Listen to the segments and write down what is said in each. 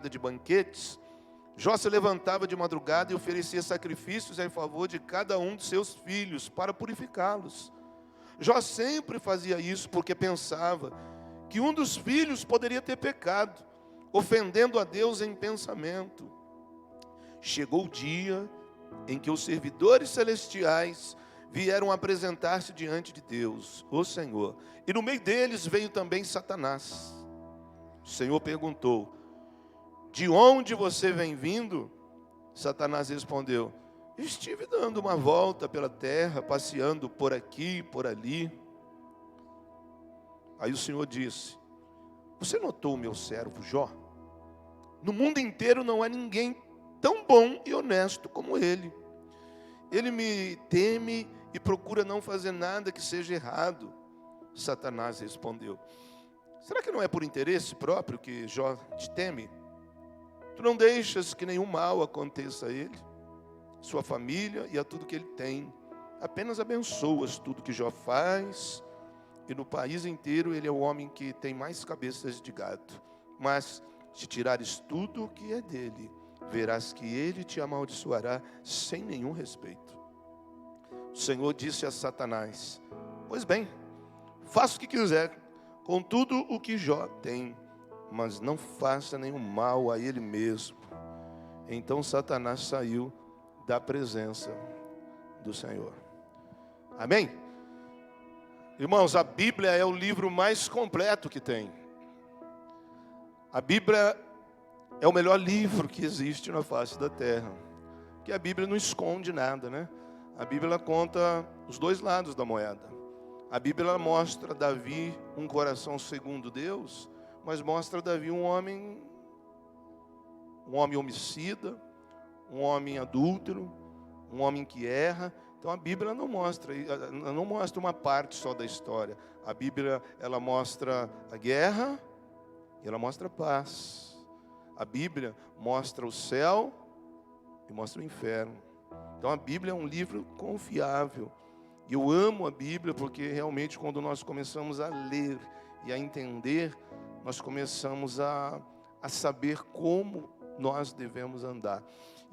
de banquetes, Jó se levantava de madrugada e oferecia sacrifícios em favor de cada um de seus filhos, para purificá-los. Jó sempre fazia isso porque pensava que um dos filhos poderia ter pecado, ofendendo a Deus em pensamento. Chegou o dia em que os servidores celestiais vieram apresentar-se diante de Deus, o Senhor. E no meio deles veio também Satanás. O Senhor perguntou: de onde você vem vindo? Satanás respondeu: estive dando uma volta pela terra, passeando por aqui e por ali. Aí o Senhor disse: você notou o meu servo Jó? No mundo inteiro não há ninguém tão bom e honesto como ele. Ele me teme e procura não fazer nada que seja errado. Satanás respondeu: será que não é por interesse próprio que Jó te teme? Tu não deixas que nenhum mal aconteça a ele, sua família e a tudo que ele tem. Apenas abençoas tudo que Jó faz, e no país inteiro ele é o homem que tem mais cabeças de gado. Mas se tirares tudo o que é dele, verás que ele te amaldiçoará sem nenhum respeito. O Senhor disse a Satanás: pois bem, faça o que quiser com tudo o que Jó tem, mas não faça nenhum mal a ele mesmo. Então Satanás saiu da presença do Senhor. Amém? Irmãos, a Bíblia é o livro mais completo que tem. A Bíblia é o melhor livro que existe na face da terra. Porque a Bíblia não esconde nada, né? A Bíblia conta os dois lados da moeda. A Bíblia mostra Davi um coração segundo Deus, mas mostra Davi um homem homicida, um homem adúltero, um homem que erra. Então a Bíblia não mostra uma parte só da história. A Bíblia, ela mostra a guerra e ela mostra a paz. A Bíblia mostra o céu e mostra o inferno. Então a Bíblia é um livro confiável. E eu amo a Bíblia porque realmente quando nós começamos a ler e a entender, nós começamos a saber como nós devemos andar.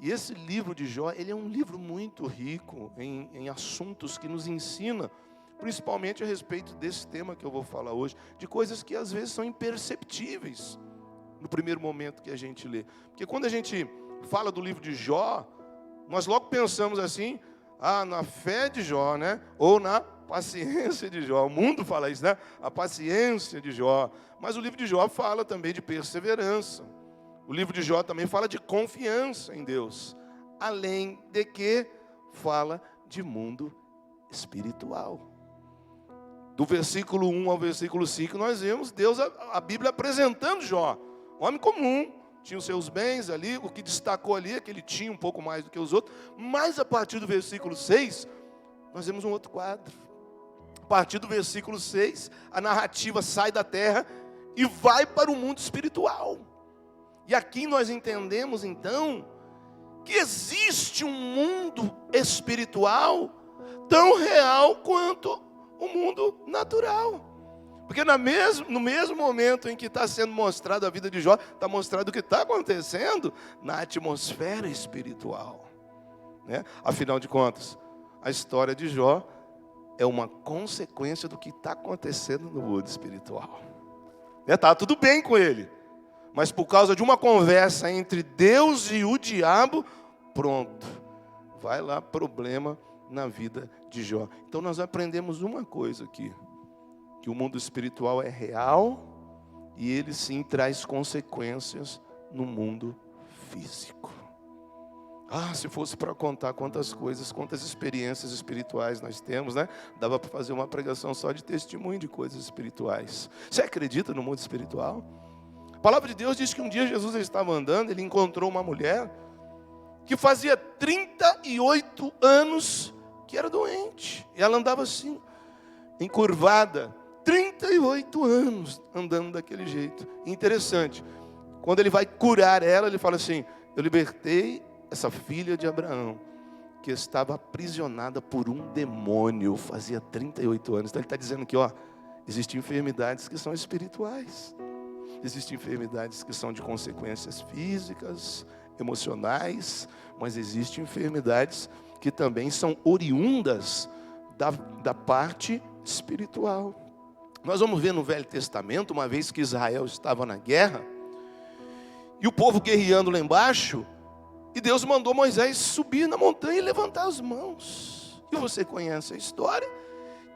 E esse livro de Jó, ele é um livro muito rico em assuntos que nos ensina, principalmente a respeito desse tema que eu vou falar hoje, de coisas que às vezes são imperceptíveis no primeiro momento que a gente lê. Porque quando a gente fala do livro de Jó, nós logo pensamos assim, na fé de Jó, né? Ou na paciência de Jó. O mundo fala isso, né? A paciência de Jó. Mas o livro de Jó fala também de perseverança. O livro de Jó também fala de confiança em Deus. Além de que fala de mundo espiritual. Do versículo 1 ao versículo 5, nós vemos Deus, a Bíblia apresentando Jó. Um homem comum, tinha os seus bens ali, o que destacou ali é que ele tinha um pouco mais do que os outros. Mas a partir do versículo 6, nós vemos um outro quadro. A partir do versículo 6, a narrativa sai da terra e vai para o mundo espiritual. E aqui nós entendemos então que existe um mundo espiritual tão real quanto o mundo natural. Porque no mesmo momento em que está sendo mostrado a vida de Jó, está mostrado o que está acontecendo na atmosfera espiritual, né? Afinal de contas, a história de Jó é uma consequência do que está acontecendo no mundo espiritual. Está tudo bem com ele, mas por causa de uma conversa entre Deus e o diabo, pronto, vai lá problema na vida de Jó. Então nós aprendemos uma coisa aqui, que o mundo espiritual é real e ele sim traz consequências no mundo físico. Se fosse para contar quantas coisas, quantas experiências espirituais nós temos, né? Dava para fazer uma pregação só de testemunho de coisas espirituais. Você acredita no mundo espiritual? A palavra de Deus diz que um dia Jesus estava andando, ele encontrou uma mulher que fazia 38 anos que era doente. E ela andava assim, encurvada, 38 anos andando daquele jeito. Interessante, quando ele vai curar ela, ele fala assim: eu libertei essa filha de Abraão, que estava aprisionada por um demônio, fazia 38 anos. Então ele está dizendo que existem enfermidades que são espirituais. Existem enfermidades que são de consequências físicas, emocionais, mas existem enfermidades que também são oriundas da parte espiritual. Nós vamos ver no Velho Testamento, uma vez que Israel estava na guerra, e o povo guerreando lá embaixo, e Deus mandou Moisés subir na montanha e levantar as mãos. E você conhece a história,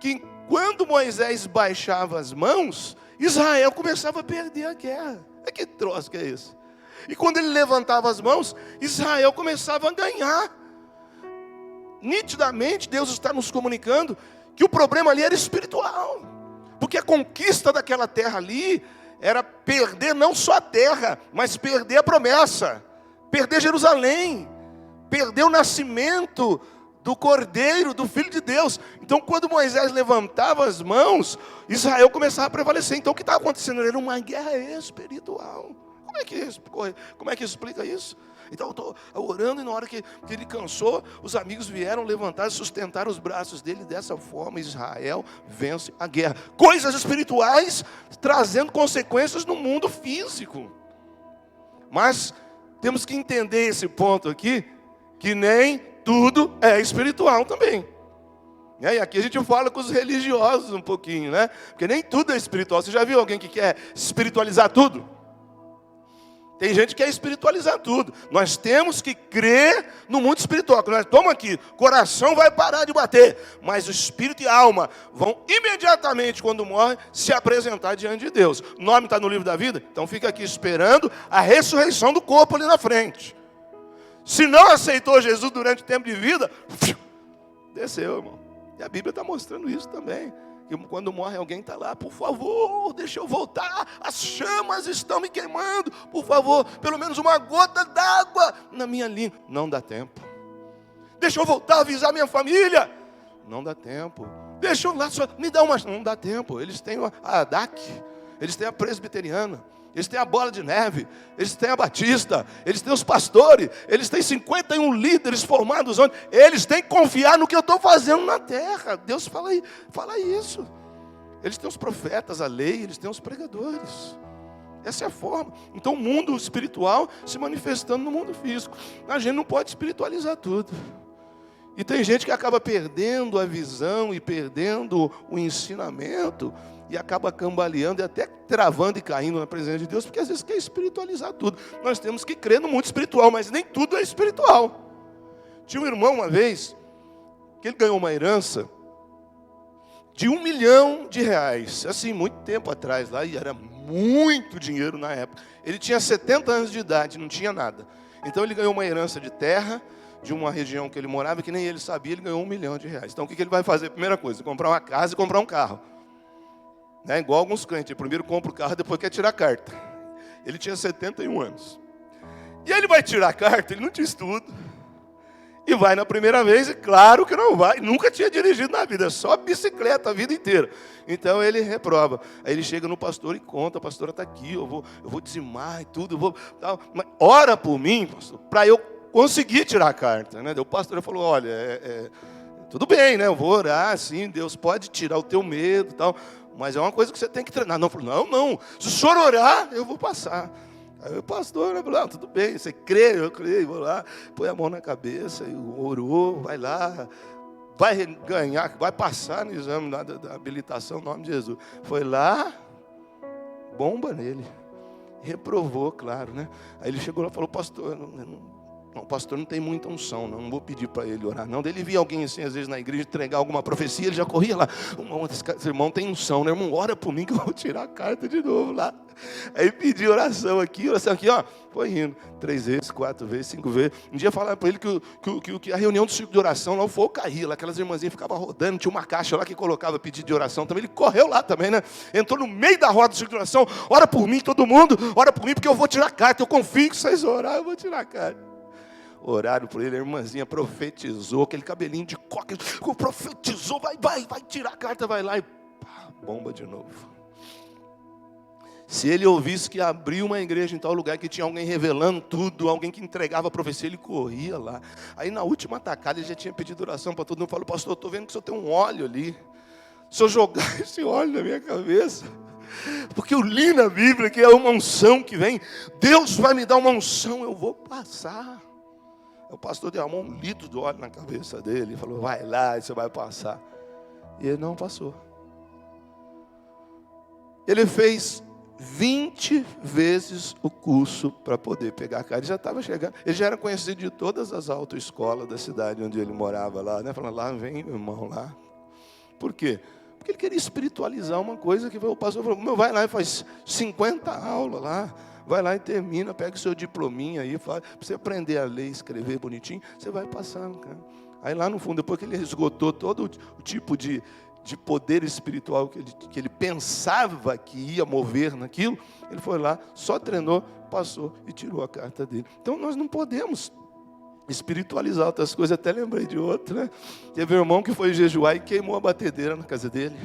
que quando Moisés baixava as mãos, Israel começava a perder a guerra. Que troço que é isso? E quando ele levantava as mãos, Israel começava a ganhar. Nitidamente, Deus está nos comunicando que o problema ali era espiritual. Porque a conquista daquela terra ali era perder não só a terra, mas perder a promessa, perder Jerusalém, perder o nascimento do Cordeiro, do Filho de Deus. Então, quando Moisés levantava as mãos, Israel começava a prevalecer. Então, o que estava acontecendo? Era uma guerra espiritual. Como é que explica isso? Então, eu estou orando, e na hora que ele cansou, os amigos vieram levantar e sustentar os braços dele. Dessa forma, Israel vence a guerra. Coisas espirituais trazendo consequências no mundo físico. Mas temos que entender esse ponto aqui, que nem tudo é espiritual também. E aqui a gente fala com os religiosos um pouquinho, né? Porque nem tudo é espiritual. Você já viu alguém que quer espiritualizar tudo? Tem gente que quer espiritualizar tudo. Nós temos que crer no mundo espiritual. Nós tomamos aqui, coração vai parar de bater, mas o espírito e a alma vão imediatamente, quando morrem, se apresentar diante de Deus. O nome está no livro da vida? Então fica aqui esperando a ressurreição do corpo ali na frente. Se não aceitou Jesus durante o tempo de vida, desceu, irmão. E a Bíblia está mostrando isso também. Que quando morre alguém está lá, por favor, deixa eu voltar, as chamas estão me queimando, por favor, pelo menos uma gota d'água na minha língua. Não dá tempo. Deixa eu voltar a avisar minha família. Não dá tempo. Deixa eu lá, me dá uma... Não dá tempo. Eles têm a DAC, eles têm a presbiteriana, eles têm a bola de neve, eles têm a batista, eles têm os pastores, eles têm 51 líderes formados onde eles têm que confiar no que eu estou fazendo na terra. Deus fala isso. Eles têm os profetas, a lei, eles têm os pregadores. Essa é a forma. Então o mundo espiritual se manifestando no mundo físico. A gente não pode espiritualizar tudo. E tem gente que acaba perdendo a visão e perdendo o ensinamento, e acaba cambaleando e até travando e caindo na presença de Deus, porque às vezes quer espiritualizar tudo. Nós temos que crer no mundo espiritual, mas nem tudo é espiritual. Tinha um irmão uma vez, que ele ganhou uma herança de R$1 milhão, assim, muito tempo atrás lá, e era muito dinheiro na época. Ele tinha 70 anos de idade, não tinha nada. Então ele ganhou uma herança de terra, de uma região que ele morava, que nem ele sabia, ele ganhou R$1 milhão. Então o que ele vai fazer? Primeira coisa, comprar uma casa e comprar um carro. Né? Igual alguns crentes, ele primeiro compra o carro, depois quer tirar a carta. Ele tinha 71 anos. E aí ele vai tirar a carta, ele não tinha estudo. E vai na primeira vez, e claro que não vai, nunca tinha dirigido na vida, só bicicleta a vida inteira. Então ele reprova. Aí ele chega no pastor e conta: a pastora está aqui, eu vou dizimar e tudo, tal. Mas ora por mim, pastor, para eu conseguir tirar a carta. Né? O pastor falou: olha, tudo bem, né? Eu vou orar, sim, Deus pode tirar o teu medo e tal. Mas é uma coisa que você tem que treinar. Não, não. Se o senhor orar, eu vou passar. Aí o pastor falou: tudo bem, você crê, eu creio, vou lá, põe a mão na cabeça, e orou, vai lá, vai ganhar, vai passar no exame da habilitação, em nome de Jesus. Foi lá, bomba nele. Reprovou, claro, né? Aí ele chegou lá e falou: pastor, o pastor não tem muita unção, não vou pedir para ele orar, não. Daí ele via alguém assim, às vezes na igreja, entregar alguma profecia, ele já corria lá: esse irmão tem unção, né, irmão? Ora por mim que eu vou tirar a carta de novo lá. Aí pedi oração aqui, ó, foi indo 3 vezes, 4 vezes, 5 vezes. Um dia falaram para ele que a reunião do círculo de oração lá, o fogo caía, lá aquelas irmãzinhas ficavam rodando, tinha uma caixa lá que colocava pedido de oração também. Ele correu lá também, né? Entrou no meio da roda do círculo de oração: ora por mim, todo mundo, ora por mim, porque eu vou tirar a carta, eu confio que vocês orar, eu vou tirar a carta. Oraram por ele, a irmãzinha profetizou, aquele cabelinho de coque, profetizou, vai tirar a carta, vai lá e pá, bomba de novo. Se ele ouvisse que abriu uma igreja em tal lugar, que tinha alguém revelando tudo, alguém que entregava a profecia, ele corria lá. Aí na última tacada ele já tinha pedido oração para todo mundo. Falou: pastor, eu estou vendo que o senhor tem um óleo ali. Se eu jogar esse óleo na minha cabeça, Porque eu li na Bíblia que é uma unção que vem. Deus vai me dar uma unção, eu vou passar. O pastor derramou 1 litro de óleo na cabeça dele e falou, vai lá, você vai passar. E ele não passou. Ele fez 20 vezes o curso para poder pegar a cara. Ele já estava chegando, ele já era conhecido de todas as autoescolas da cidade onde ele morava lá, né? Falando, lá vem meu irmão lá. Por quê? Porque ele queria espiritualizar uma coisa que o pastor falou, meu, vai lá e faz 50 aulas lá. Vai lá e termina, pega o seu diplominha aí, para você aprender a ler, escrever bonitinho, você vai passando, cara. Aí lá no fundo, depois que ele esgotou todo o tipo de poder espiritual que ele pensava que ia mover naquilo, ele foi lá, só treinou, passou e tirou a carta dele. Então nós não podemos espiritualizar outras coisas. Até lembrei de outro, né? Teve um irmão que foi jejuar e queimou a batedeira na casa dele.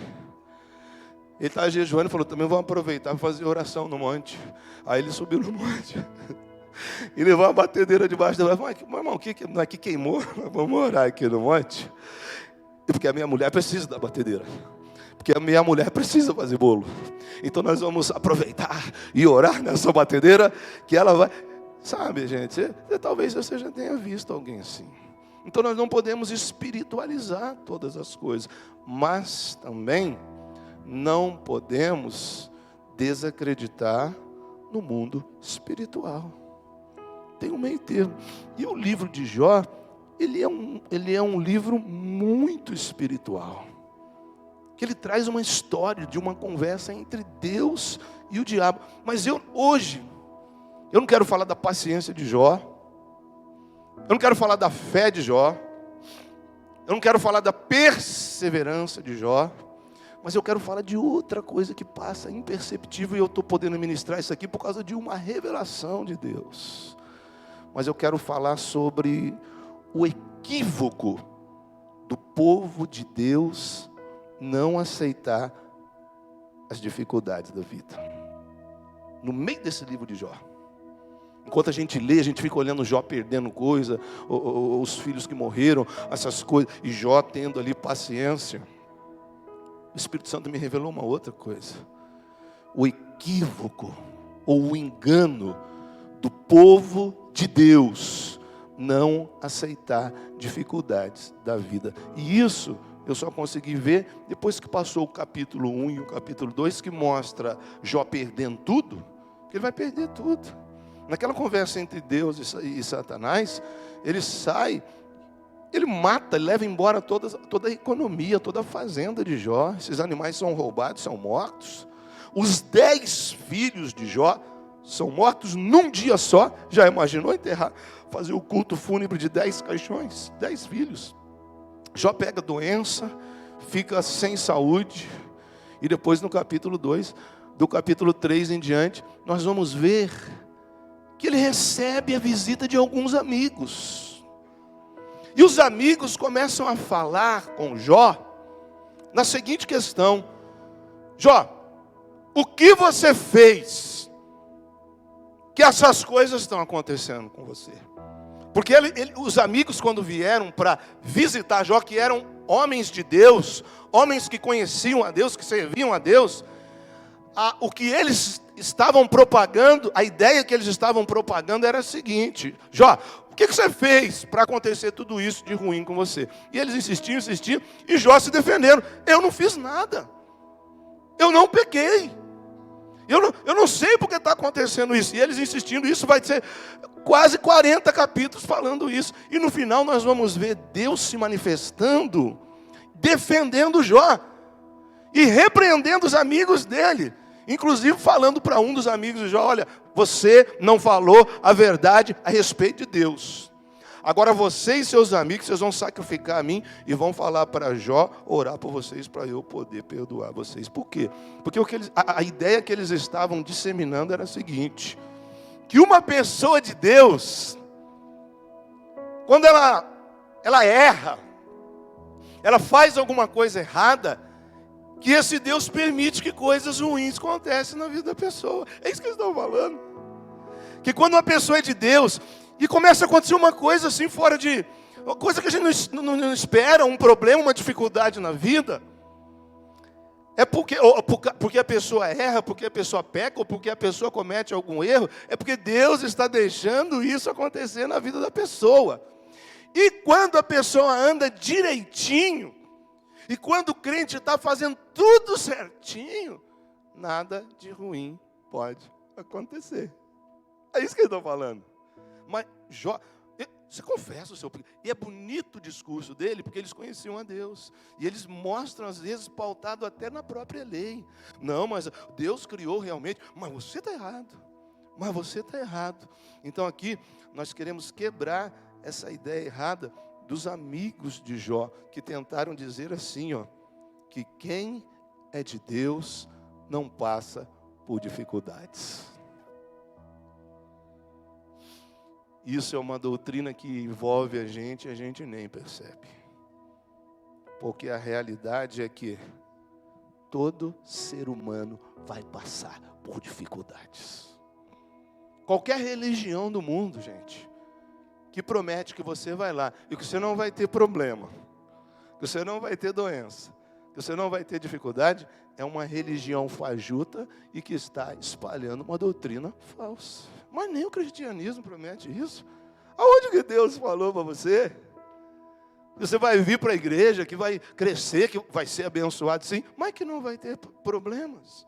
Ele estava jejuando e falou, também vamos aproveitar para fazer oração no monte. Aí ele subiu no monte e levou a batedeira debaixo da... Mas, irmão, o que queimou? Vamos orar aqui no monte. Porque a minha mulher precisa da batedeira. Porque a minha mulher precisa fazer bolo. Então nós vamos aproveitar e orar nessa batedeira que ela vai... Sabe, gente, talvez você já tenha visto alguém assim. Então nós não podemos espiritualizar todas as coisas. Mas também não podemos desacreditar no mundo espiritual. Tem um meio termo. E o livro de Jó, ele é um livro muito espiritual. Que ele traz uma história de uma conversa entre Deus e o diabo. Mas hoje, eu não quero falar da paciência de Jó. Eu não quero falar da fé de Jó. Eu não quero falar da perseverança de Jó. Mas eu quero falar de outra coisa que passa imperceptível. E eu estou podendo ministrar isso aqui por causa de uma revelação de Deus. Mas eu quero falar sobre o equívoco do povo de Deus não aceitar as dificuldades da vida. No meio desse livro de Jó. Enquanto a gente lê, a gente fica olhando Jó perdendo coisa, os filhos que morreram, essas coisas, e Jó tendo ali paciência. O Espírito Santo me revelou uma outra coisa. O equívoco, ou o engano do povo de Deus não aceitar dificuldades da vida. E isso eu só consegui ver depois que passou o capítulo 1 e o capítulo 2, que mostra Jó perdendo tudo, que ele vai perder tudo. Naquela conversa entre Deus e Satanás, ele sai, ele mata, ele leva embora toda a economia, toda a fazenda de Jó. Esses animais são roubados, são mortos. Os 10 filhos de Jó são mortos num dia só. Já imaginou enterrar, fazer o culto fúnebre de 10 caixões? 10 filhos. Jó pega doença, fica sem saúde. E depois no capítulo 2, do capítulo 3 em diante, nós vamos ver que ele recebe a visita de alguns amigos. E os amigos começam a falar com Jó na seguinte questão: Jó, o que você fez que essas coisas estão acontecendo com você? Porque os amigos, quando vieram para visitar Jó, que eram homens de Deus, homens que conheciam a Deus, que serviam a Deus, o que eles estavam propagando, a ideia que eles estavam propagando era a seguinte: Jó, o que você fez para acontecer tudo isso de ruim com você? E eles insistiam, e Jó se defendendo: eu não fiz nada, eu não pequei, eu não sei porque está acontecendo isso. E eles insistindo, isso vai ser quase 40 capítulos falando isso. E no final nós vamos ver Deus se manifestando, defendendo Jó e repreendendo os amigos dele. Inclusive falando para um dos amigos de Jó: olha, você não falou a verdade a respeito de Deus. Agora você e seus amigos, vocês vão sacrificar a mim e vão falar para Jó orar por vocês para eu poder perdoar vocês. Por quê? Porque a ideia que eles estavam disseminando era a seguinte: que uma pessoa de Deus, quando ela erra, ela faz alguma coisa errada, que esse Deus permite que coisas ruins aconteçam na vida da pessoa. É isso que eles estão falando. Que quando uma pessoa é de Deus e começa a acontecer uma coisa assim fora de... uma coisa que a gente não espera, um problema, uma dificuldade na vida, É porque a pessoa erra, porque a pessoa peca, ou porque a pessoa comete algum erro. É porque Deus está deixando isso acontecer na vida da pessoa. E quando a pessoa anda direitinho, e quando o crente está fazendo tudo certinho, nada de ruim pode acontecer. É isso que eu estou falando. Mas Jó, você confessa o seu pecado. E é bonito o discurso dele, porque eles conheciam a Deus. E eles mostram, às vezes, pautado até na própria lei. Não, mas Deus criou realmente. Mas você está errado. Mas você está errado. Então aqui, nós queremos quebrar essa ideia errada dos amigos de Jó, que tentaram dizer assim, ó, que quem é de Deus não passa por dificuldades. Isso é uma doutrina que envolve a gente nem percebe. Porque a realidade é que todo ser humano vai passar por dificuldades. Qualquer religião do mundo, gente, que promete que você vai lá e que você não vai ter problema, que você não vai ter doença, que você não vai ter dificuldade, é uma religião fajuta e que está espalhando uma doutrina falsa. Mas nem o cristianismo promete isso. Aonde que Deus falou para você? Você vai vir para a igreja, que vai crescer, que vai ser abençoado, sim, mas que não vai ter problemas.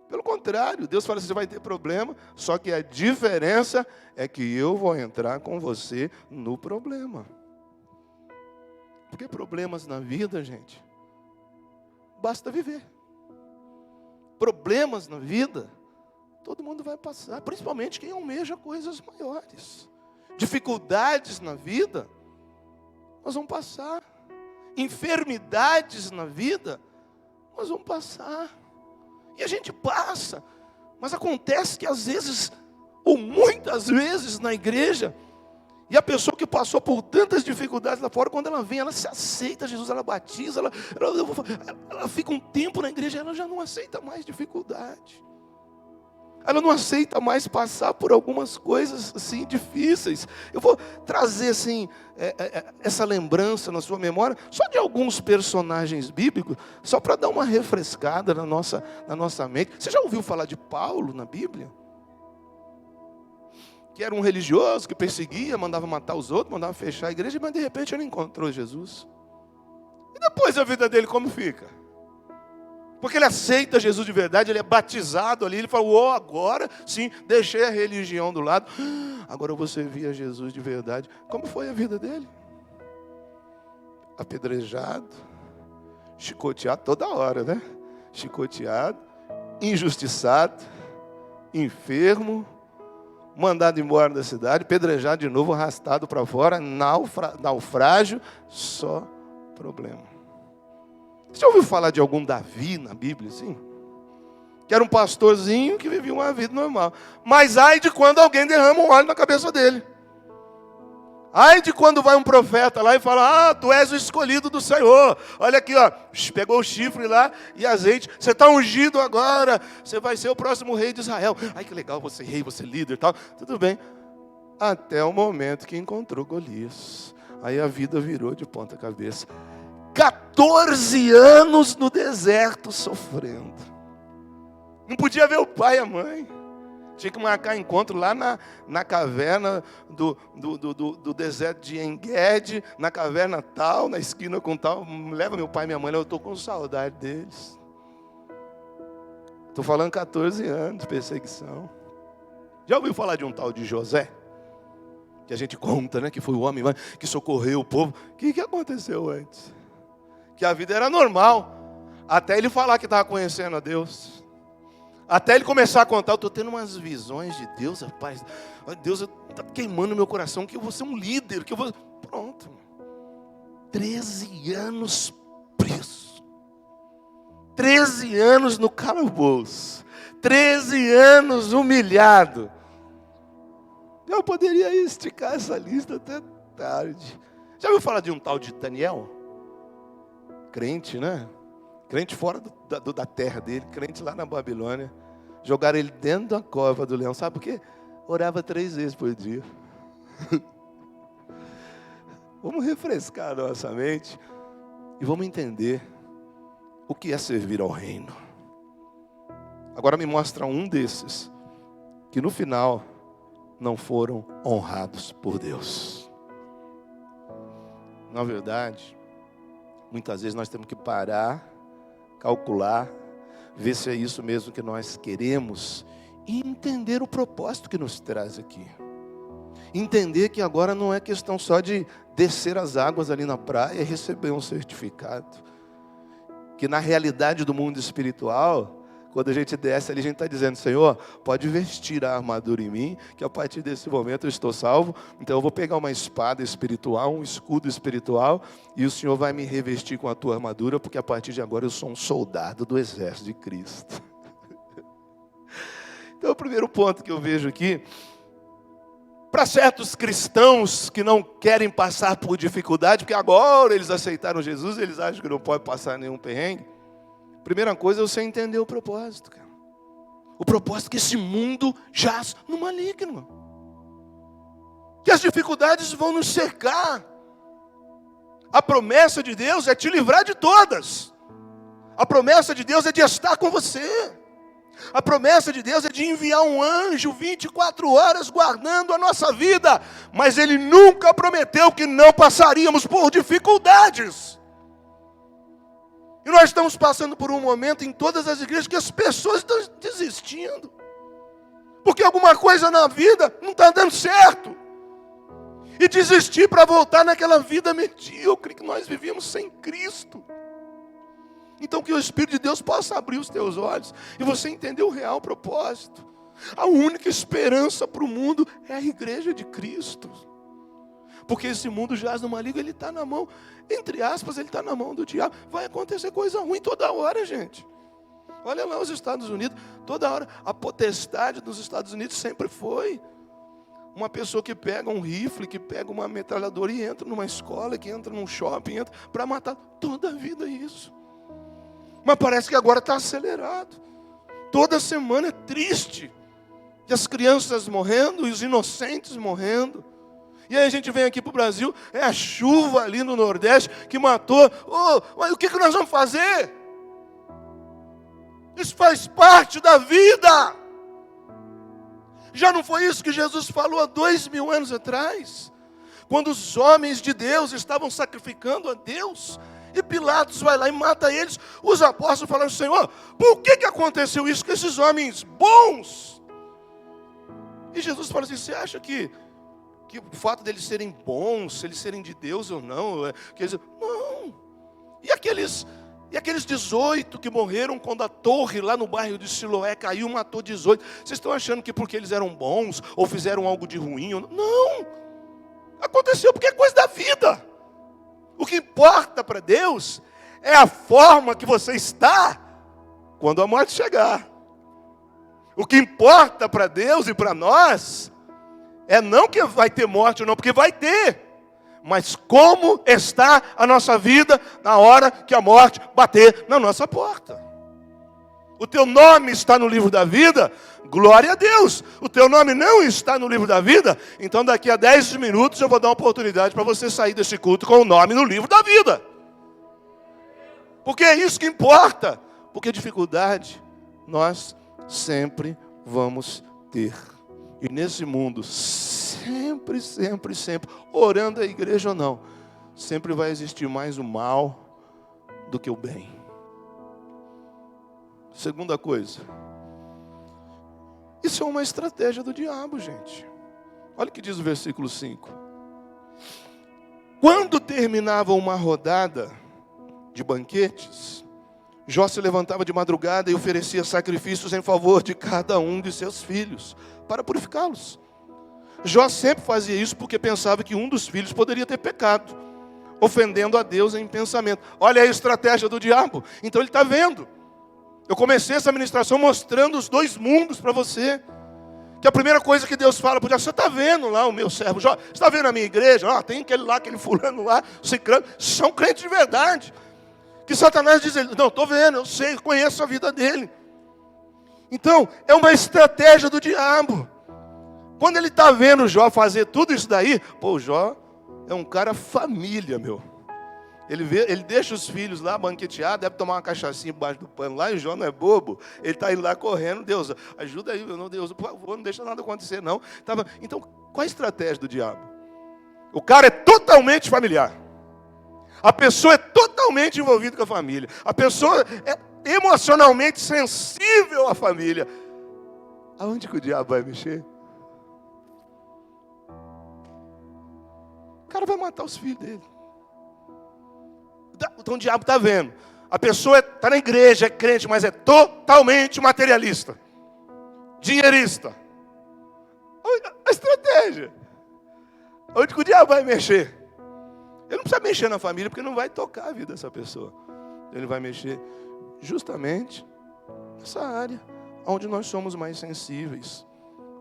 Pelo contrário, Deus fala que você vai ter problema, só que a diferença é que eu vou entrar com você no problema. Porque problemas na vida, gente, basta viver. Problemas na vida, todo mundo vai passar, principalmente quem almeja coisas maiores. Dificuldades na vida, nós vamos passar. Enfermidades na vida, nós vamos passar. E a gente passa. Mas acontece que às vezes, ou muitas vezes na igreja, e a pessoa que passou por tantas dificuldades lá fora, quando ela vem, ela se aceita Jesus, ela batiza, ela fica um tempo na igreja, ela já não aceita mais dificuldade. Ela não aceita mais passar por algumas coisas assim difíceis. Eu vou trazer assim essa lembrança na sua memória, só de alguns personagens bíblicos, só para dar uma refrescada na nossa mente. Você já ouviu falar de Paulo na Bíblia? Que era um religioso que perseguia, mandava matar os outros, mandava fechar a igreja, mas de repente ele encontrou Jesus. E depois a vida dele como fica? Porque ele aceita Jesus de verdade, ele é batizado ali, ele fala, agora sim, deixei a religião do lado, agora eu vou servir a Jesus de verdade. Como foi a vida dele? Apedrejado, chicoteado toda hora, né? Chicoteado, injustiçado, enfermo, mandado embora da cidade, apedrejado de novo, arrastado para fora, naufrágio, só problema. Você já ouviu falar de algum Davi na Bíblia, assim? Que era um pastorzinho que vivia uma vida normal. Mas ai de quando alguém derrama um óleo na cabeça dele. Ai de quando vai um profeta lá e fala, tu és o escolhido do Senhor. Olha aqui, ó, pegou o chifre lá e azeite. Você está ungido agora, você vai ser o próximo rei de Israel. Ai que legal, você rei, você líder e tal. Tudo bem. Até o momento que encontrou Golias. Aí a vida virou de ponta cabeça. 14 anos no deserto sofrendo. Não podia ver o pai e a mãe. Tinha que marcar encontro lá na caverna do deserto de Engedi, na caverna tal, na esquina com tal. Leva meu pai e minha mãe, eu estou com saudade deles. Estou falando 14 anos de perseguição. Já ouviu falar de um tal de José? Que a gente conta, né? Que foi o homem que socorreu o povo. O que aconteceu antes? Que a vida era normal, até ele falar que estava conhecendo a Deus. Até ele começar a contar, eu estou tendo umas visões de Deus, rapaz. Deus está queimando meu coração, que eu vou ser um líder, que eu vou... Pronto. 13 anos preso. 13 anos no calabouço. 13 anos humilhado. Eu poderia esticar essa lista até tarde. Já ouviu falar de um tal de Daniel? Crente, né? Crente fora da terra dele, crente lá na Babilônia. Jogaram ele dentro da cova do leão. Sabe por quê? Orava 3 vezes por dia. Vamos refrescar a nossa mente e vamos entender o que é servir ao reino. Agora me mostra um desses, que no final não foram honrados por Deus. Na verdade, muitas vezes nós temos que parar, calcular, ver se é isso mesmo que nós queremos e entender o propósito que nos traz aqui. Entender que agora não é questão só de descer as águas ali na praia e receber um certificado. Que na realidade do mundo espiritual, quando a gente desce ali, a gente está dizendo: Senhor, pode vestir a armadura em mim, que a partir desse momento eu estou salvo. Então eu vou pegar uma espada espiritual, um escudo espiritual, e o Senhor vai me revestir com a tua armadura, porque a partir de agora eu sou um soldado do exército de Cristo. Então o primeiro ponto que eu vejo aqui, para certos cristãos que não querem passar por dificuldade, porque agora eles aceitaram Jesus, eles acham que não pode passar nenhum perrengue. Primeira coisa é você entender o propósito, cara. O propósito que esse mundo jaz no maligno. Que as dificuldades vão nos cercar. A promessa de Deus é te livrar de todas. A promessa de Deus é de estar com você. A promessa de Deus é de enviar um anjo 24 horas guardando a nossa vida. Mas Ele nunca prometeu que não passaríamos por dificuldades. E nós estamos passando por um momento em todas as igrejas que as pessoas estão desistindo. Porque alguma coisa na vida não está dando certo. E desistir para voltar naquela vida medíocre que nós vivíamos sem Cristo. Então que o Espírito de Deus possa abrir os teus olhos e você entender o real propósito. A única esperança para o mundo é a igreja de Cristo. Porque esse mundo jaz no maligno, ele está na mão, entre aspas, ele está na mão do diabo. Vai acontecer coisa ruim toda hora, gente. Olha lá os Estados Unidos, toda hora. A potestade dos Estados Unidos sempre foi uma pessoa que pega um rifle, que pega uma metralhadora e entra numa escola, que entra num shopping, entra para matar toda a vida isso. Mas parece que agora está acelerado. Toda semana é triste. E as crianças morrendo, e os inocentes morrendo. E aí a gente vem aqui para o Brasil, é a chuva ali no Nordeste que matou. Mas o que nós vamos fazer? Isso faz parte da vida. Já não foi isso que Jesus falou há 2000 anos atrás? Quando os homens de Deus estavam sacrificando a Deus, e Pilatos vai lá e mata eles. Os apóstolos falaram: Senhor, por que aconteceu isso com esses homens bons? E Jesus fala assim: você acha que o fato deles serem bons, se eles serem de Deus ou não, não. E aqueles 18 que morreram quando a torre lá no bairro de Siloé caiu, matou 18. Vocês estão achando que porque eles eram bons ou fizeram algo de ruim? Não. Aconteceu porque é coisa da vida. O que importa para Deus é a forma que você está quando a morte chegar. O que importa para Deus e para nós é não que vai ter morte ou não, porque vai ter. Mas como está a nossa vida na hora que a morte bater na nossa porta. O teu nome está no livro da vida, glória a Deus. O teu nome não está no livro da vida, então daqui a 10 minutos eu vou dar uma oportunidade para você sair desse culto com o nome no livro da vida. Porque é isso que importa. Porque dificuldade nós sempre vamos ter. E nesse mundo, sempre, orando a igreja ou não, sempre vai existir mais o mal do que o bem. Segunda coisa, isso é uma estratégia do diabo, gente. Olha o que diz o versículo 5. Quando terminava uma rodada de banquetes, Jó se levantava de madrugada e oferecia sacrifícios em favor de cada um de seus filhos, para purificá-los. Jó sempre fazia isso porque pensava que um dos filhos poderia ter pecado, ofendendo a Deus em pensamento. Olha a estratégia do diabo. Então ele está vendo. Eu comecei essa ministração mostrando os dois mundos para você. Que a primeira coisa que Deus fala para o diabo: você está vendo lá o meu servo Jó? Você está vendo a minha igreja? Tem aquele lá, aquele fulano lá, ciclano. São crentes de verdade. Que Satanás diz: não, estou vendo, eu sei, conheço a vida dele. Então, é uma estratégia do diabo. Quando ele está vendo Jó fazer tudo isso daí, Jó é um cara família, meu. Ele deixa os filhos lá banquetear, deve tomar uma cachaçinha embaixo do pano lá, e o Jó não é bobo. Ele está indo lá correndo, Deus, ajuda aí, meu Deus, por favor, não deixa nada acontecer, não. Então, qual a estratégia do diabo? O cara é totalmente familiar. A pessoa é totalmente envolvida com a família. A pessoa é emocionalmente sensível à família. Aonde que o diabo vai mexer? O cara vai matar os filhos dele. Então o diabo está vendo. A pessoa está na igreja, é crente, mas é totalmente materialista. Dinheirista. A estratégia. Onde que o diabo vai mexer? Ele não precisa mexer na família, porque não vai tocar a vida dessa pessoa. Ele vai mexer justamente nessa área, onde nós somos mais sensíveis,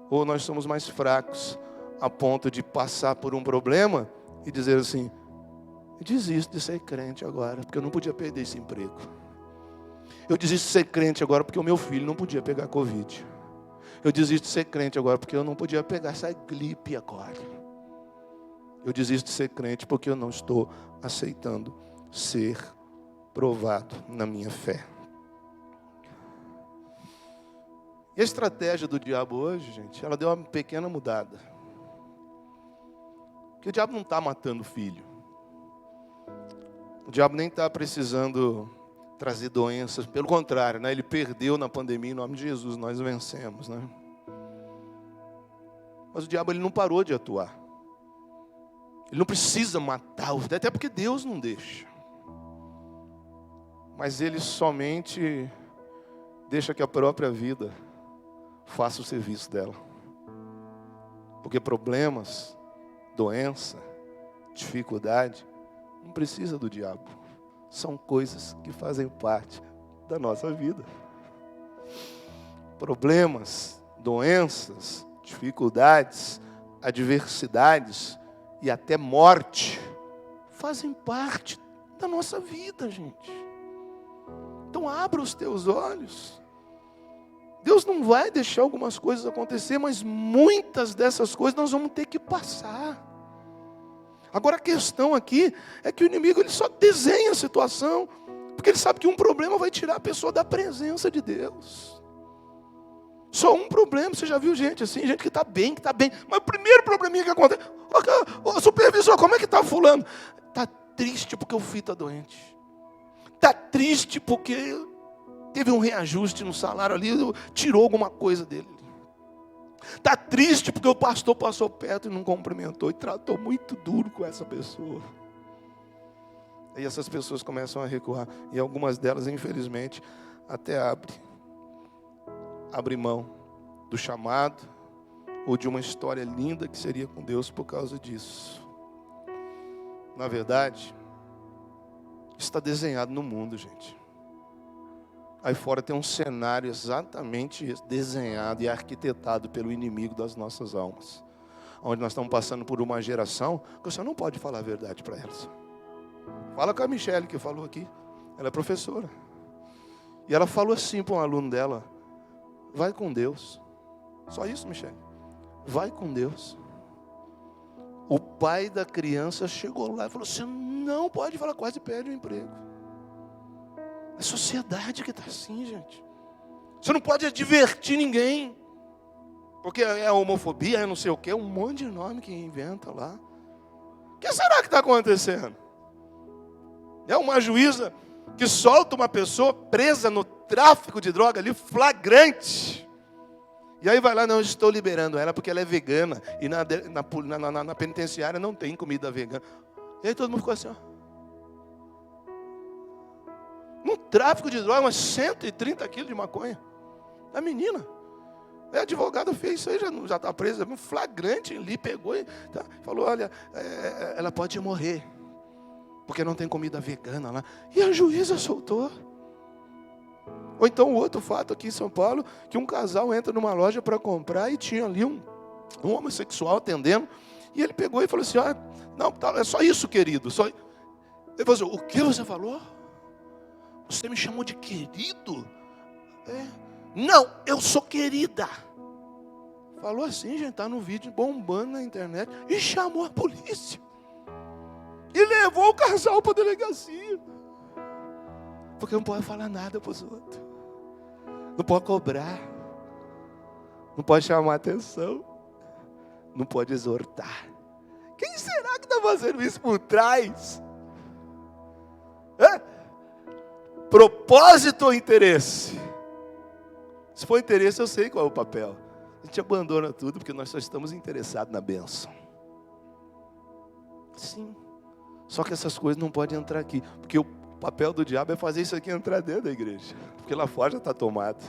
ou nós somos mais fracos, a ponto de passar por um problema e dizer assim: eu desisto de ser crente agora, porque eu não podia perder esse emprego. Eu desisto de ser crente agora, porque o meu filho não podia pegar Covid. Eu desisto de ser crente agora, porque eu não podia pegar essa gripe agora. Eu desisto de ser crente, porque eu não estou aceitando ser provado na minha fé. E a estratégia do diabo hoje, gente, ela deu uma pequena mudada. Porque o diabo não está matando o filho. O diabo nem está precisando trazer doenças. Pelo contrário, né? Ele perdeu na pandemia, em nome de Jesus, nós vencemos, né? Mas o diabo ele não parou de atuar. Ele não precisa matar, até porque Deus não deixa. Mas ele somente deixa que a própria vida faça o serviço dela. Porque problemas, doença, dificuldade, não precisa do diabo. São coisas que fazem parte da nossa vida. Problemas, doenças, dificuldades, adversidades e até morte fazem parte da nossa vida, gente. Então abra os teus olhos. Deus não vai deixar algumas coisas acontecer, mas muitas dessas coisas nós vamos ter que passar. Agora a questão aqui é que o inimigo ele só desenha a situação, porque ele sabe que um problema vai tirar a pessoa da presença de Deus. Só um problema, você já viu gente assim, gente que está bem, mas o primeiro probleminha que acontece, ô supervisor, como é que está fulano? Está triste porque o filho está doente. Está triste porque teve um reajuste no salário ali, tirou alguma coisa dele. Está triste porque o pastor passou perto e não cumprimentou, e tratou muito duro com essa pessoa. E essas pessoas começam a recuar, e algumas delas, infelizmente, até abre mão do chamado ou de uma história linda que seria com Deus por causa disso. Na verdade, está desenhado no mundo, gente. Aí fora tem um cenário exatamente desenhado e arquitetado pelo inimigo das nossas almas, onde nós estamos passando por uma geração que você não pode falar a verdade para elas. Fala com a Michele que falou aqui, ela é professora, e ela falou assim para um aluno dela: vai com Deus. Só isso, Michele. Vai com Deus. O pai da criança chegou lá e falou: você não pode falar, quase perde o emprego. A sociedade que está assim, gente. Você não pode advertir ninguém, porque é homofobia, é não sei o quê, um monte de nome que inventa lá. O que será que está acontecendo? É uma juíza que solta uma pessoa presa no tráfico de droga ali, flagrante. E aí vai lá: não, estou liberando ela porque ela é vegana. E na penitenciária não tem comida vegana. E aí todo mundo ficou assim, ó. No tráfico de droga, umas 130 quilos de maconha. A menina. A advogada fez isso aí, já está presa, um flagrante ali, pegou e falou: olha, ela pode morrer, porque não tem comida vegana lá. E a juíza soltou. Ou então o outro fato aqui em São Paulo, que um casal entra numa loja para comprar e tinha ali um homossexual atendendo, e ele pegou e falou assim: ah, não, é só isso, querido. Só... Ele falou assim: o que você falou? Você me chamou de querido? Não, eu sou querida. Falou assim, gente, está no vídeo bombando na internet, e chamou a polícia. E levou o casal para a delegacia. Porque não pode falar nada para os outros. Não pode cobrar. Não pode chamar atenção. Não pode exortar. Quem será que está fazendo isso por trás? Propósito ou interesse? Se for interesse, eu sei qual é o papel. A gente abandona tudo porque nós só estamos interessados na bênção. Sim. Só que essas coisas não podem entrar aqui. Porque o papel do diabo é fazer isso aqui entrar dentro da igreja. Porque lá fora já está tomado.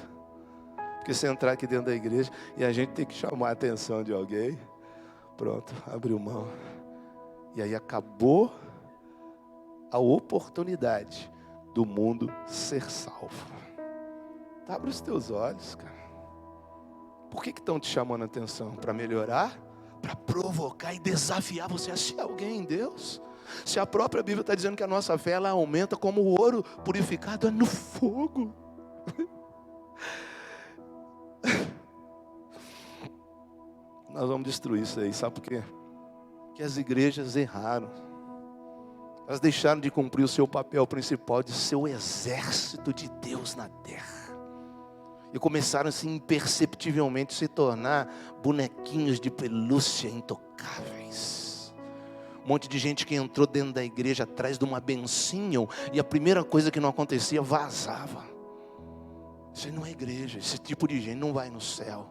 Porque se entrar aqui dentro da igreja e a gente tem que chamar a atenção de alguém, pronto, abriu mão. E aí acabou a oportunidade do mundo ser salvo. Abre os teus olhos, cara. Por que estão te chamando a atenção? Para melhorar? Para provocar e desafiar você a ser alguém em Deus? Se a própria Bíblia está dizendo que a nossa fé ela aumenta como o ouro purificado no fogo. Nós vamos destruir isso aí, sabe por quê? Porque as igrejas erraram. Elas deixaram de cumprir o seu papel principal de ser o exército de Deus na terra. E começaram assim imperceptivelmente a se tornar bonequinhos de pelúcia intocáveis. Um monte de gente que entrou dentro da igreja atrás de uma bencinho e a primeira coisa que não acontecia vazava. Isso aí não é igreja, esse tipo de gente não vai no céu.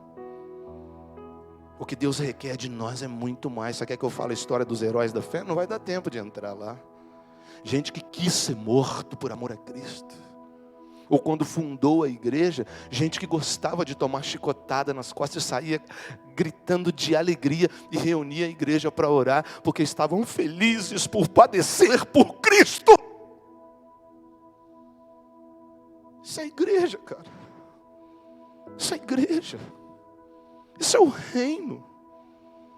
O que Deus requer de nós é muito mais. Você quer que eu fale a história dos heróis da fé? Não vai dar tempo de entrar lá. Gente que quis ser morto por amor a Cristo. Ou quando fundou a igreja, gente que gostava de tomar chicotada nas costas e saía gritando de alegria e reunia a igreja para orar, porque estavam felizes por padecer por Cristo. Isso é igreja, cara. Isso é igreja. Isso é o reino.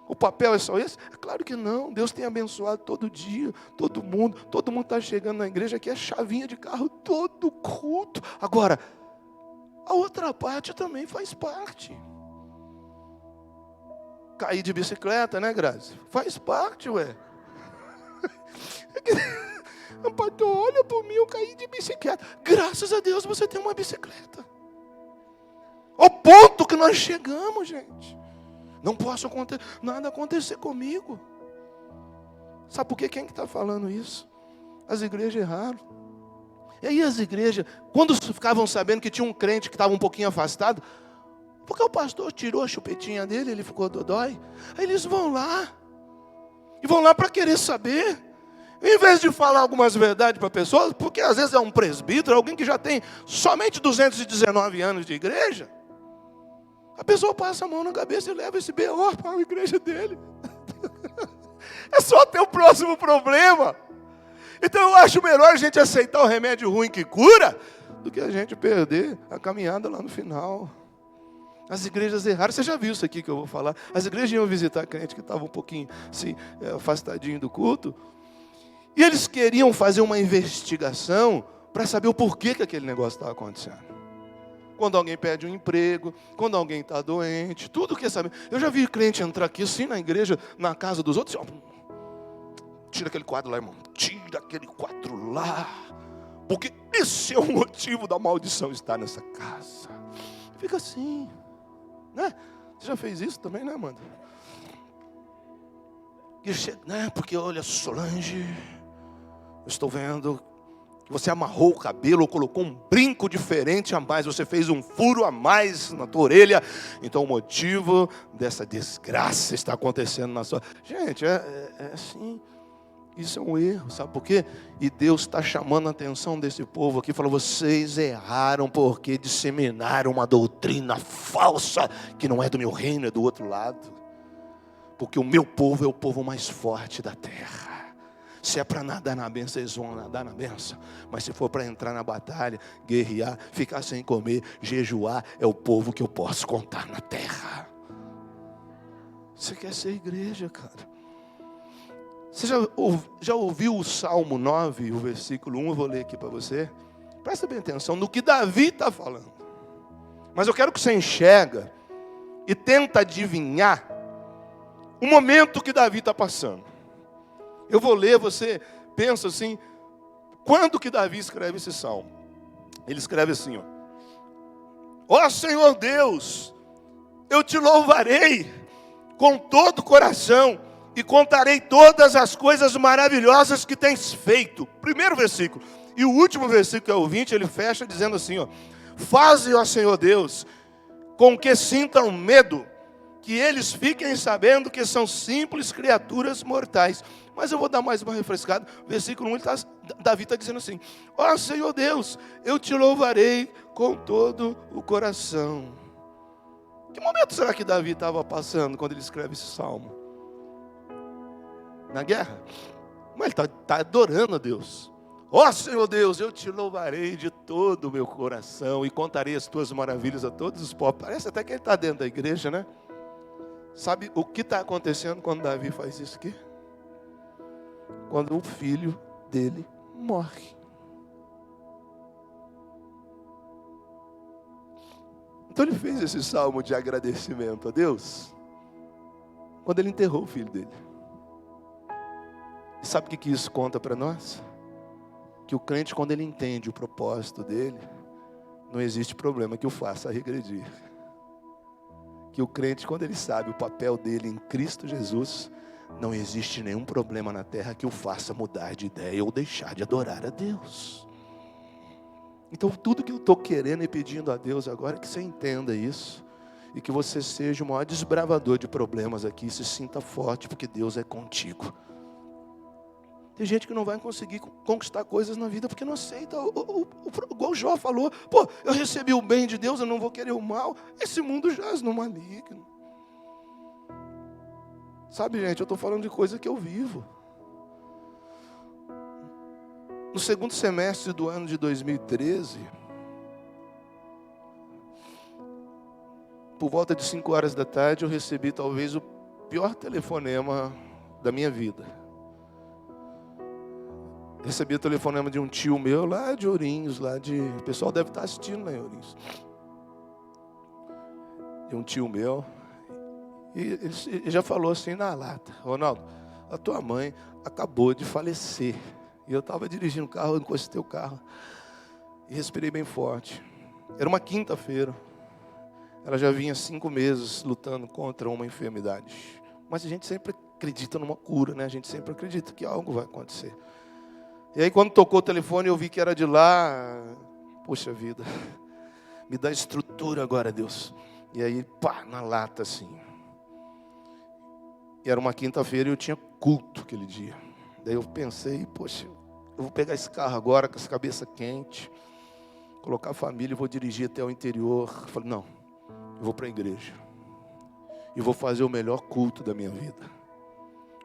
O papel é só esse? É claro que não. Deus tem abençoado todo dia, todo mundo está chegando na igreja que é chavinha de carro todo culto. Agora, a outra parte também faz parte. Cair de bicicleta, né, Grazi? Faz parte, ué. Pastor, olha por mim, eu caí de bicicleta. Graças a Deus você tem uma bicicleta. Ao ponto que nós chegamos, gente. Não posso nada acontecer comigo. Sabe por quê? Quem que está falando isso? As igrejas erraram. E aí as igrejas, quando ficavam sabendo que tinha um crente que estava um pouquinho afastado, porque o pastor tirou a chupetinha dele, ele ficou dodói. Aí eles vão lá. E vão lá para querer saber. Em vez de falar algumas verdades para a pessoa, porque às vezes é um presbítero, alguém que já tem somente 219 anos de igreja. A pessoa passa a mão na cabeça e leva esse B.O. para a igreja dele. É só ter o próximo problema. Então eu acho melhor a gente aceitar o remédio ruim que cura, do que a gente perder a caminhada lá no final. As igrejas erraram. Você já viu isso aqui que eu vou falar? As igrejas iam visitar crente que estava um pouquinho assim, afastadinho do culto. E eles queriam fazer uma investigação para saber o porquê que aquele negócio estava acontecendo. Quando alguém perde um emprego, quando alguém está doente, tudo quer saber. Eu já vi crente entrar aqui assim na igreja, na casa dos outros, assim, ó, tira aquele quadro lá, irmão, tira aquele quadro lá, porque esse é o motivo da maldição estar nessa casa. Fica assim, né? Você já fez isso também, né, Amanda? E chega, né? Porque olha, Solange, eu estou vendo que você amarrou o cabelo ou colocou um brinco diferente a mais, você fez um furo a mais na tua orelha, então o motivo dessa desgraça está acontecendo na sua... Gente, é assim, isso é um erro, sabe por quê? E Deus está chamando a atenção desse povo aqui, falou, vocês erraram porque disseminaram uma doutrina falsa, que não é do meu reino, é do outro lado, porque o meu povo é o povo mais forte da terra. Se é para nadar na benção, eles vão nadar na benção. Mas se for para entrar na batalha, guerrear, ficar sem comer, jejuar, é o povo que eu posso contar na terra. Você quer ser igreja, cara? Você já ouviu o Salmo 9, o versículo 1? Eu vou ler aqui para você. Presta bem atenção no que Davi está falando. Mas eu quero que você enxerga e tenta adivinhar o momento que Davi está passando. Eu vou ler, você pensa assim, quando que Davi escreve esse salmo? Ele escreve assim, ó Senhor Deus, eu te louvarei com todo o coração e contarei todas as coisas maravilhosas que tens feito. Primeiro versículo. E o último versículo, que é o 20, ele fecha dizendo assim, faze, ó Senhor Deus, com que sintam medo, que eles fiquem sabendo que são simples criaturas mortais. Mas eu vou dar mais uma refrescada. Versículo 1, Davi está dizendo assim, ó Senhor Deus, eu te louvarei com todo o coração. Que momento será que Davi estava passando quando ele escreve esse salmo? Na guerra? Mas ele está adorando a Deus. Ó Senhor Deus, eu te louvarei de todo o meu coração e contarei as tuas maravilhas a todos os povos. Parece até que ele está dentro da igreja, né? Sabe o que está acontecendo quando Davi faz isso aqui? Quando o filho dele morre. Então ele fez esse salmo de agradecimento a Deus quando ele enterrou o filho dele. E sabe o que isso conta para nós? Que o crente, quando ele entende o propósito dele, não existe problema que o faça regredir. Que o crente, quando ele sabe o papel dele em Cristo Jesus, não existe nenhum problema na terra que o faça mudar de ideia ou deixar de adorar a Deus. Então tudo que eu estou querendo e pedindo a Deus agora é que você entenda isso. E que você seja o maior desbravador de problemas aqui. E se sinta forte, porque Deus é contigo. Tem gente que não vai conseguir conquistar coisas na vida porque não aceita. Igual o Jó falou, eu recebi o bem de Deus, eu não vou querer o mal. Esse mundo jaz no maligno. Sabe, gente, eu estou falando de coisa que eu vivo. No segundo semestre do ano de 2013, por volta de 5 horas da tarde, eu recebi talvez o pior telefonema da minha vida. Recebi o telefonema de um tio meu lá de Ourinhos, o pessoal deve estar assistindo lá em Ourinhos. De um tio meu. E ele já falou assim na lata, Ronaldo, a tua mãe acabou de falecer. E eu estava dirigindo o carro, eu encostei o carro e respirei bem forte. Era uma quinta-feira. Ela já vinha 5 meses lutando contra uma enfermidade. Mas a gente sempre acredita numa cura, né? A gente sempre acredita que algo vai acontecer. E aí quando tocou o telefone eu vi que era de lá. Poxa vida, me dá estrutura agora, Deus. E aí, na lata assim. E era uma quinta-feira e eu tinha culto aquele dia. Daí eu pensei, poxa, eu vou pegar esse carro agora com essa cabeça quente, colocar a família e vou dirigir até o interior. Eu falei, não, eu vou para a igreja. E vou fazer o melhor culto da minha vida.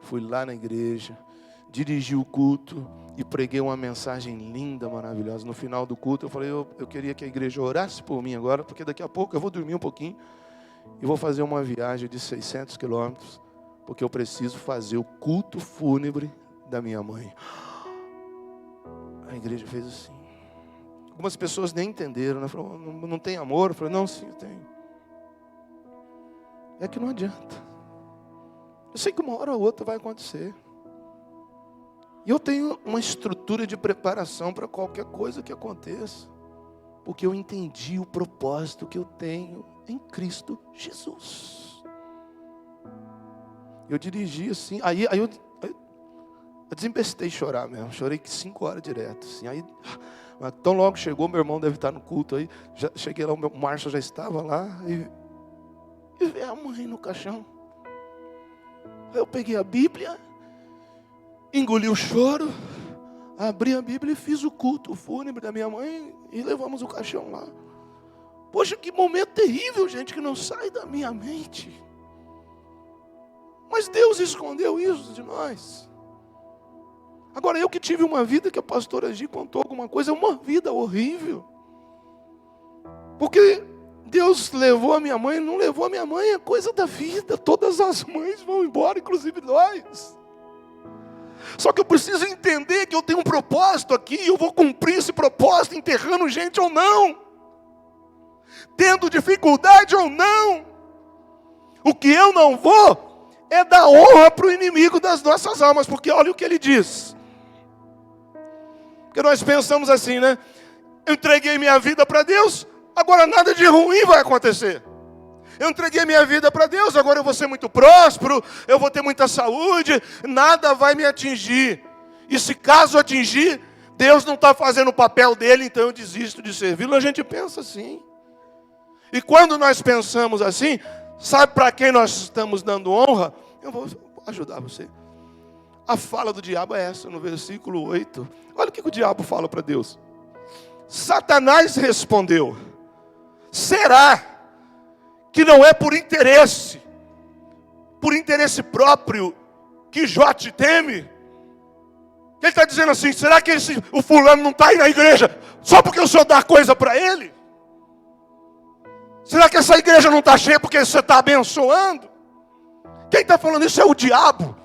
Fui lá na igreja, dirigi o culto e preguei uma mensagem linda, maravilhosa. No final do culto eu falei, eu queria que a igreja orasse por mim agora, porque daqui a pouco eu vou dormir um pouquinho e vou fazer uma viagem de 600 quilômetros, porque eu preciso fazer o culto fúnebre da minha mãe. A igreja fez assim. Algumas pessoas nem entenderam, né? Falaram, não tem amor? Eu falei, não, sim, eu tenho. É que não adianta. Eu sei que uma hora ou outra vai acontecer. E eu tenho uma estrutura de preparação para qualquer coisa que aconteça. Porque eu entendi o propósito que eu tenho em Cristo Jesus. Eu dirigi assim, aí eu desembestei chorar mesmo. Chorei 5 horas direto. Assim. Aí, tão logo chegou, meu irmão deve estar no culto aí. Já cheguei lá, o Márcio já estava lá. E veio a mãe no caixão. Aí eu peguei a Bíblia, engoli o choro, abri a Bíblia e fiz o culto fúnebre da minha mãe e levamos o caixão lá. Poxa, que momento terrível, gente, que não sai da minha mente. Mas Deus escondeu isso de nós. Agora, eu que tive uma vida que a pastora Gi contou alguma coisa, é uma vida horrível. Porque Deus levou a minha mãe, não levou a minha mãe, é coisa da vida. Todas as mães vão embora, inclusive nós. Só que eu preciso entender que eu tenho um propósito aqui, e eu vou cumprir esse propósito enterrando gente ou não. Tendo dificuldade ou não. O que eu não vou é dar honra para o inimigo das nossas almas, porque olha o que ele diz. Porque nós pensamos assim, né? Eu entreguei minha vida para Deus, agora nada de ruim vai acontecer. Eu entreguei minha vida para Deus, agora eu vou ser muito próspero, eu vou ter muita saúde, nada vai me atingir. E se caso atingir, Deus não está fazendo o papel dele, então eu desisto de servi-lo. A gente pensa assim. E quando nós pensamos assim, sabe para quem nós estamos dando honra? Eu vou ajudar você. A fala do diabo é essa, no versículo 8. Olha o que o diabo fala para Deus. Satanás respondeu: será que não é por interesse próprio, que Jó te teme? Ele está dizendo assim, será que o fulano não está aí na igreja só porque o senhor dá coisa para ele? Será que essa igreja não está cheia porque você está abençoando? Quem está falando isso é o diabo.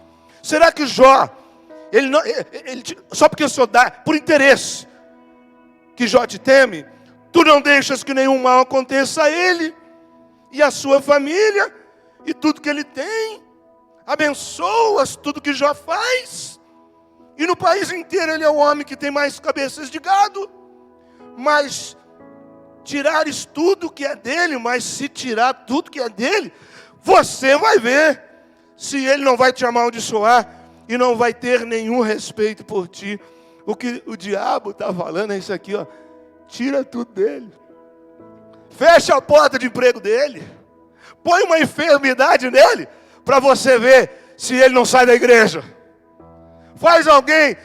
Será que Jó, só porque o senhor dá, por interesse, que Jó te teme, tu não deixas que nenhum mal aconteça a ele e a sua família e tudo que ele tem, abençoas tudo que Jó faz, e no país inteiro ele é o homem que tem mais cabeças de gado. Mas tirares tudo que é dele, mas se tirar tudo que é dele, você vai ver se ele não vai te amaldiçoar e não vai ter nenhum respeito por ti. O que o diabo está falando é isso aqui, ó. Tira tudo dele. Fecha a porta de emprego dele. Põe uma enfermidade nele, para você ver se ele não sai da igreja. Faz alguém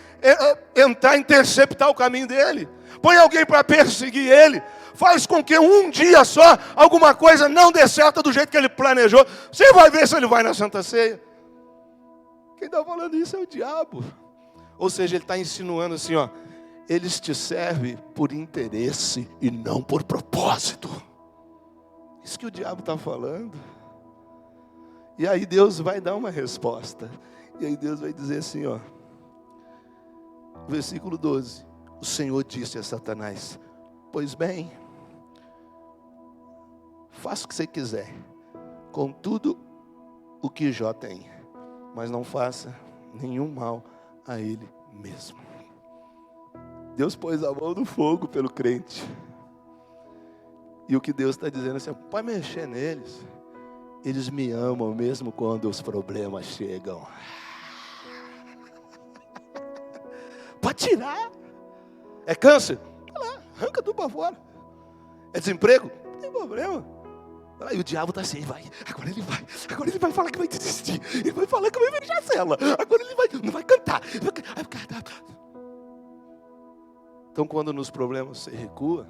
tentar interceptar o caminho dele. Põe alguém para perseguir ele. Faz com que um dia só alguma coisa não dê certo do jeito que ele planejou. Você vai ver se ele vai na Santa Ceia. Quem está falando isso é o diabo. Ou seja, ele está insinuando assim, ó. Eles te servem por interesse e não por propósito. Isso que o diabo está falando. E aí Deus vai dar uma resposta. E aí Deus vai dizer assim, ó. Versículo 12. O Senhor disse a Satanás: pois bem, faça o que você quiser com tudo o que Jó tem, mas não faça nenhum mal a ele mesmo. Deus pôs a mão no fogo pelo crente. E o que Deus está dizendo é assim: pode mexer neles. Eles me amam mesmo quando os problemas chegam. Pode tirar. É câncer? Vai lá, arranca tudo para fora. É desemprego? Não tem problema. E o diabo está assim, agora ele vai falar que vai desistir. Ele vai falar que vai fechar a cela. Agora ele não vai cantar. Então quando nos problemas você recua,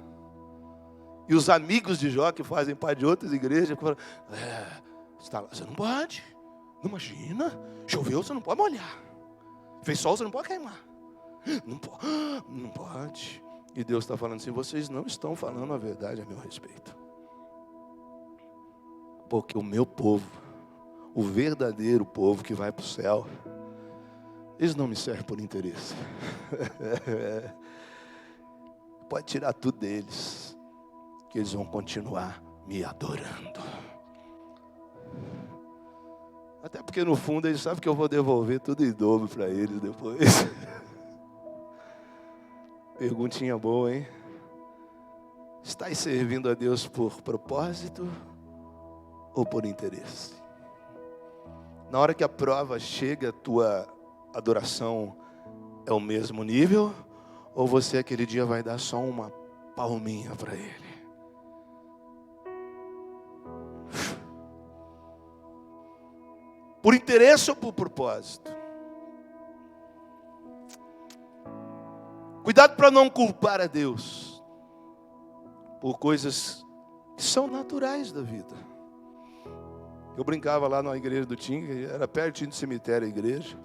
e os amigos de Jó que fazem parte de outras igrejas, falam, você não pode, não imagina, choveu, você não pode molhar. Fez sol, você não pode queimar. Não pode. E Deus está falando assim, vocês não estão falando a verdade a meu respeito. Porque o meu povo, o verdadeiro povo que vai para o céu, eles não me servem por interesse. Pode tirar tudo deles, que eles vão continuar me adorando. Até porque no fundo eles sabem que eu vou devolver tudo em dobro para eles depois. Perguntinha boa, hein? Estás servindo a Deus por propósito ou por interesse? Na hora que a prova chega, a tua adoração é o mesmo nível? Ou você aquele dia vai dar só uma palminha para Ele? Por interesse ou por propósito? Cuidado para não culpar a Deus por coisas que são naturais da vida. Eu brincava lá na igreja do Tinga, era pertinho do cemitério a igreja.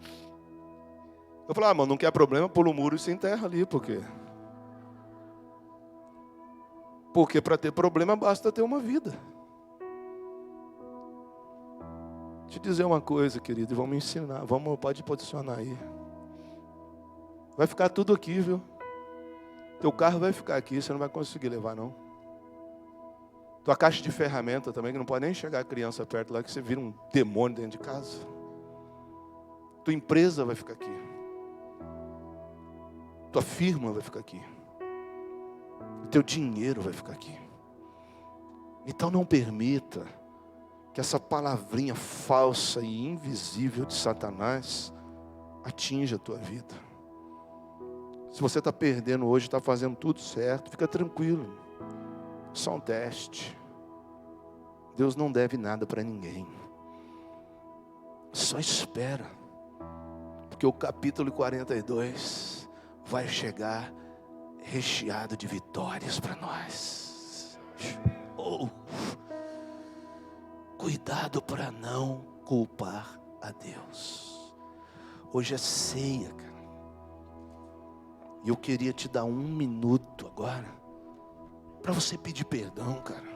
Eu falava, mano, não quer problema, pula o muro e se enterra ali, porque para ter problema basta ter uma vida. Deixa eu dizer uma coisa, querido, e vamos ensinar, pode posicionar aí. Vai ficar tudo aqui, viu? Teu carro vai ficar aqui, você não vai conseguir levar, não. Tua caixa de ferramenta também, que não pode nem chegar a criança perto lá, que você vira um demônio dentro de casa. Tua empresa vai ficar aqui. Tua firma vai ficar aqui. O teu dinheiro vai ficar aqui. Então não permita que essa palavrinha falsa e invisível de Satanás atinja a tua vida. Se você está perdendo hoje, está fazendo tudo certo, fica tranquilo. Só um teste. Deus não deve nada para ninguém. Só espera. Porque o capítulo 42 vai chegar recheado de vitórias para nós. Oh. Cuidado para não culpar a Deus. Hoje é ceia, cara. E eu queria te dar 1 minuto agora para você pedir perdão, cara.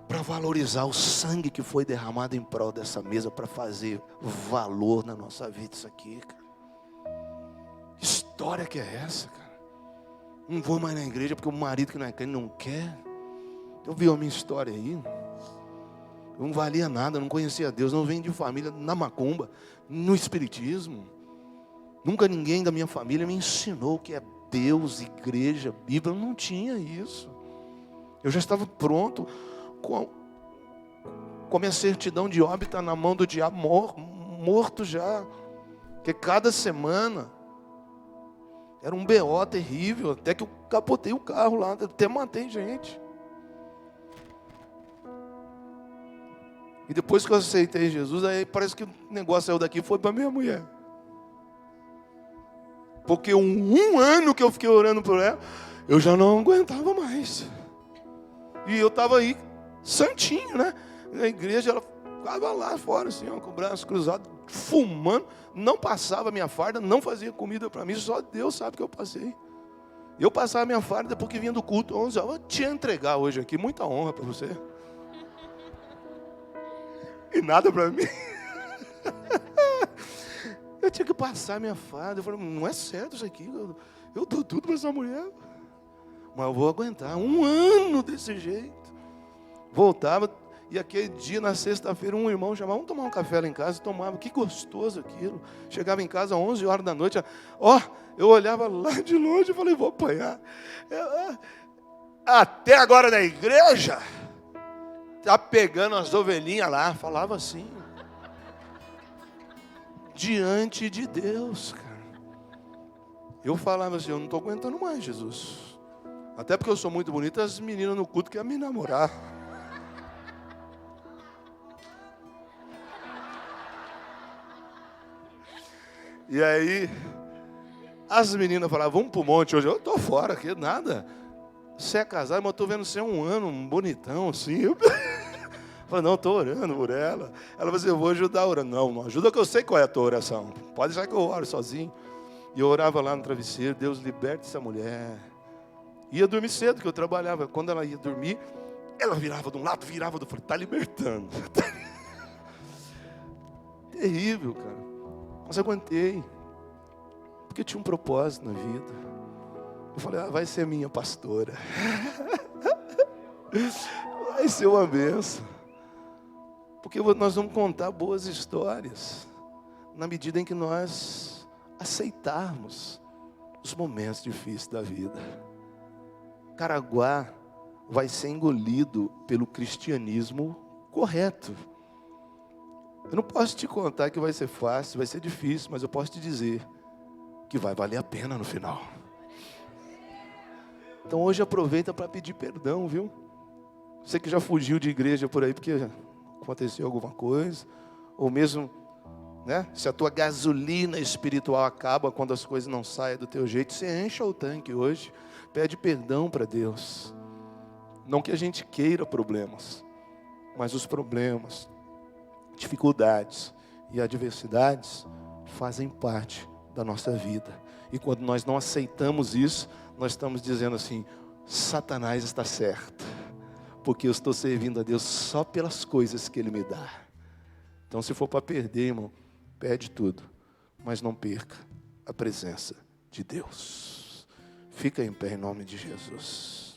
Para valorizar o sangue que foi derramado em prol dessa mesa, para fazer valor na nossa vida isso aqui, cara. Que história que é essa, cara? Não vou mais na igreja porque o marido que não é crente não quer. Eu vi a minha história aí. Eu não valia nada, não conhecia Deus, não venho de família na macumba, no espiritismo. Nunca ninguém da minha família me ensinou o que é Deus, igreja, Bíblia. Eu não tinha isso. Eu já estava pronto com a minha certidão de óbito na mão do diabo, morto já. Porque cada semana era um BO terrível, até que eu capotei o carro lá, até matei gente. E depois que eu aceitei Jesus, aí parece que o negócio saiu daqui e foi para minha mulher. Porque um ano que eu fiquei orando por ela, eu já não aguentava mais. E eu estava aí, santinho, né? Na igreja, ela ficava lá fora, assim, ó, com o braço cruzado, fumando. Não passava a minha farda, não fazia comida para mim, só Deus sabe que eu passei. Eu passava a minha farda depois que vinha do culto, 11 horas. Eu vou te entregar hoje aqui, muita honra para você. E nada para mim. Eu tinha que passar a minha farda. Eu falei, não é certo isso aqui. Eu dou tudo para essa mulher. Mas eu vou aguentar 1 ano desse jeito. Voltava, e aquele dia, na sexta-feira, um irmão chamava, vamos tomar um café lá em casa. Tomava, que gostoso aquilo. Chegava em casa às 11 horas da noite. Eu olhava lá de longe e falei, vou apanhar. Até agora na igreja, tá pegando as ovelhinhas lá. Falava assim. Diante de Deus, cara. Eu falava assim, eu não estou aguentando mais, Jesus. Até porque eu sou muito bonito, as meninas no culto querem me namorar. E aí, as meninas falavam, vamos pro monte hoje. Eu estou fora aqui, nada. Você é casado, mas eu estou vendo você há 1 ano, um bonitão assim. Eu falei, não, estou orando por ela. Ela falou assim, eu vou ajudar orando. Não ajuda que eu sei qual é a tua oração. Pode deixar que eu oro sozinho. E eu orava lá no travesseiro, Deus liberte essa mulher. Ia dormir cedo, que eu trabalhava. Quando ela ia dormir, ela virava de um lado, virava do outro. Falei, está libertando. Terrível, cara. Mas eu aguentei. Porque tinha um propósito na vida. Eu falei, vai ser minha pastora. Vai ser uma bênção. Porque nós vamos contar boas histórias na medida em que nós aceitarmos os momentos difíceis da vida. Caraguá vai ser engolido pelo cristianismo correto. Eu não posso te contar que vai ser fácil, vai ser difícil, mas eu posso te dizer que vai valer a pena no final. Então hoje aproveita para pedir perdão, viu? Você que já fugiu de igreja por aí porque aconteceu alguma coisa, ou mesmo, né, se a tua gasolina espiritual acaba quando as coisas não saem do teu jeito, você encha o tanque hoje, pede perdão para Deus. Não que a gente queira problemas, mas os problemas, dificuldades e adversidades fazem parte da nossa vida. E quando nós não aceitamos isso, nós estamos dizendo assim, Satanás está certo, porque eu estou servindo a Deus só pelas coisas que Ele me dá. Então se for para perder, irmão, perde tudo, mas não perca a presença de Deus. Fica em pé em nome de Jesus.